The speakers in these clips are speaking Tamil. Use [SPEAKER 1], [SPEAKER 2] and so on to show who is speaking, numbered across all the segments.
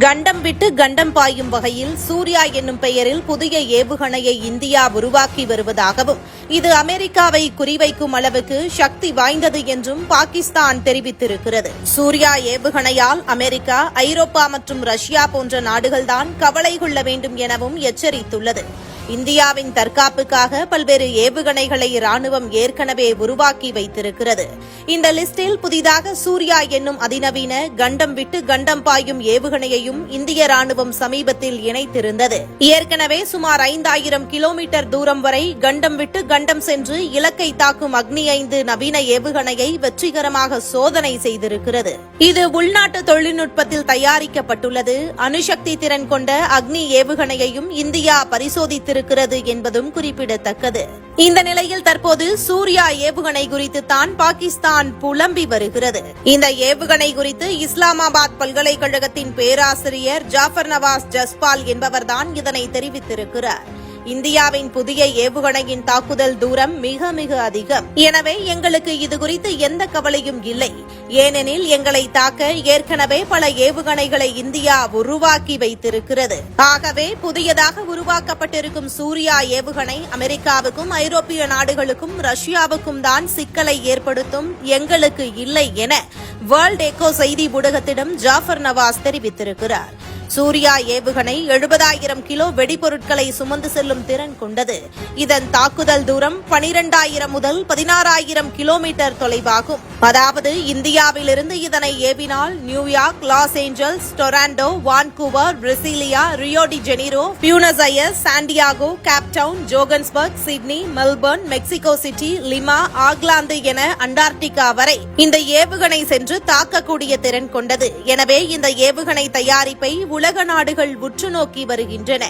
[SPEAKER 1] கண்டம் விட்டு கண்டம் பாயும் வகையில் சூர்யா என்னும் பெயரில் புதிய ஏவுகணையை இந்தியா உருவாக்கி வருவதாகவும் இது அமெரிக்காவை குறிவைக்கும் அளவுக்கு சக்தி வாய்ந்தது என்றும் பாகிஸ்தான் தெரிவித்திருக்கிறது. சூர்யா ஏவுகணையால் அமெரிக்கா, ஐரோப்பா மற்றும் ரஷ்யா போன்ற நாடுகள்தான் கவலை கொள்ள வேண்டும் எனவும் எச்சரித்துள்ளது. இந்தியாவின் தற்காப்புக்காக பல்வேறு ஏவுகணைகளை ராணுவம் ஏற்கனவே உருவாக்கி வைத்திருக்கிறது. இந்த லிஸ்டில் புதிதாக சூர்யா என்னும் அதிநவீன கண்டம் விட்டு கண்டம் பாயும் ஏவுகணையையும் இந்திய ராணுவம் சமீபத்தில் இணைத்திருந்தது. ஏற்கனவே சுமார் 5000 கிலோமீட்டர் தூரம் வரை கண்டம் விட்டு கண்டம் சென்று இலக்கை தாக்கும் அக்னி 5 நவீன ஏவுகணையை வெற்றிகரமாக சோதனை செய்திருக்கிறது. இது உள்நாட்டு தொழில்நுட்பத்தில் தயாரிக்கப்பட்டுள்ளது. அணுசக்தி திறன் கொண்ட அக்னி ஏவுகணையையும் இந்தியா பரிசோதித்து என்பதும் குறிப்பிடத்தக்கது. இந்த நிலையில் தற்போது சூர்யா ஏவுகணை குறித்து தான் பாகிஸ்தான் புலம்பி வருகிறது. இந்த ஏவுகணை குறித்து இஸ்லாமாபாத் பல்கலைக்கழகத்தின் பேராசிரியர் ஜாஃபர் நவாஸ் ஜஸ்பால் என்பவர்தான் இதனை தெரிவித்திருக்கிறார். இந்தியாவின் புதிய ஏவுகணையின் தாக்குதல் தூரம் மிக மிக அதிகம். எனவே எங்களுக்கு இது குறித்து எந்த கவலையும் இல்லை. ஏனெனில் எங்களை தாக்க ஏற்கனவே பல ஏவுகணைகளை இந்தியா உருவாக்கி வைத்திருக்கிறது. ஆகவே புதியதாக உருவாக்கப்பட்டிருக்கும் சூர்யா ஏவுகணை அமெரிக்காவுக்கும், ஐரோப்பிய நாடுகளுக்கும், ரஷ்யாவுக்கும் தான் சிக்கலை ஏற்படுத்தும், எங்களுக்கு இல்லை என வேர்ல்ட் எக்கோ செய்தி ஊடகத்திடம் ஜாஃபர் நவாஸ் தெரிவித்திருக்கிறார். சூர்யா ஏவுகணை 70000 கிலோ வெடிபொருட்களை சுமந்து செல்லும் திறன் கொண்டது. இதன் தாக்குதல் தூரம் 12000 முதல் 16000 கிலோமீட்டர் தொலைவாகும். அதாவது இந்தியாவிலிருந்து இதனை ஏவினால் New York, Los Angeles, Toronto, Vancouver, Brasilia, Rio de Janeiro, Buenos Aires, Santiago, Cape Town, Johannesburg, Sydney, Melbourne, Mexico City, Lima, Auckland என அண்டார்டிகா வரை இந்த ஏவுகணை சென்று தாக்கக்கூடிய திறன் கொண்டது. எனவே இந்த ஏவுகணை தயாரிப்பை உலக நாடுகள் உற்று நோக்கி வருகின்றன.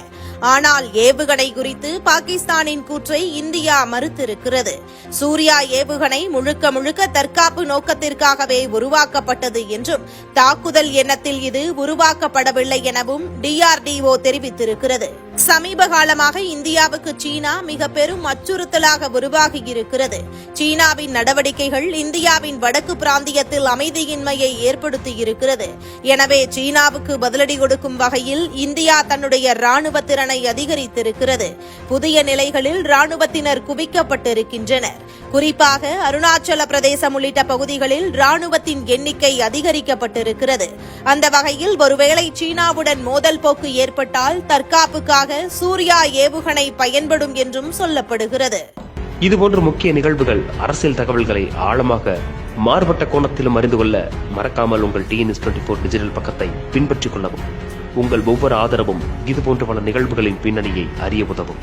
[SPEAKER 1] ஆனால் ஏவுகணை குறித்து பாகிஸ்தானின் கூற்றை இந்தியா மறுத்திருக்கிறது. சூர்யா ஏவுகணை முழுக்க முழுக்க தற்காப்பு நோக்கத்திற்காகவே உருவாக்கப்பட்டது என்றும், தாக்குதல் எண்ணத்தில் இது உருவாக்கப்படவில்லை எனவும் DRDO தெரிவித்திருக்கிறது. சமீப காலமாக இந்தியாவுக்கு சீனா மிக பெரும் அச்சுறுத்தலாக உருவாகியிருக்கிறது. சீனாவின் நடவடிக்கைகள் இந்தியாவின் வடக்கு பிராந்தியத்தில் அமைதியின்மையை ஏற்படுத்தியிருக்கிறது. எனவே சீனாவுக்கு பதிலடி கொடுக்கும் வகையில் இந்தியா தன்னுடைய ராணுவ திறனை அதிகரித்திருக்கிறது. புதிய நிலைகளில் ராணுவத்தினர் குவிக்கப்பட்டிருக்கின்றனர். குறிப்பாக அருணாச்சல பிரதேசம் உள்ளிட்ட பகுதிகளில் ராணுவத்தின் எண்ணிக்கை அதிகரிக்கப்பட்டிருக்கிறது. அந்த வகையில் ஒருவேளை சீனாவுடன் மோதல் போக்கு ஏற்பட்டால் தற்காப்புக்காக சூர்யா ஏவுகணை பயன்படும் என்றும் சொல்லப்படுகிறது.
[SPEAKER 2] இதுபோன்ற முக்கிய நிகழ்வுகள், அரசியல் தகவல்களை ஆழமாக மாறுபட்ட கோணத்திலும் அறிந்து கொள்ள மறக்காமல் உங்கள் TNS24 டிஜிட்டல் பக்கத்தை பின்பற்றிக் கொள்ளவும். உங்கள் ஒவ்வொரு ஆதரவும் இதுபோன்ற பல நிகழ்வுகளின் பின்னணியை அறிய உதவும்.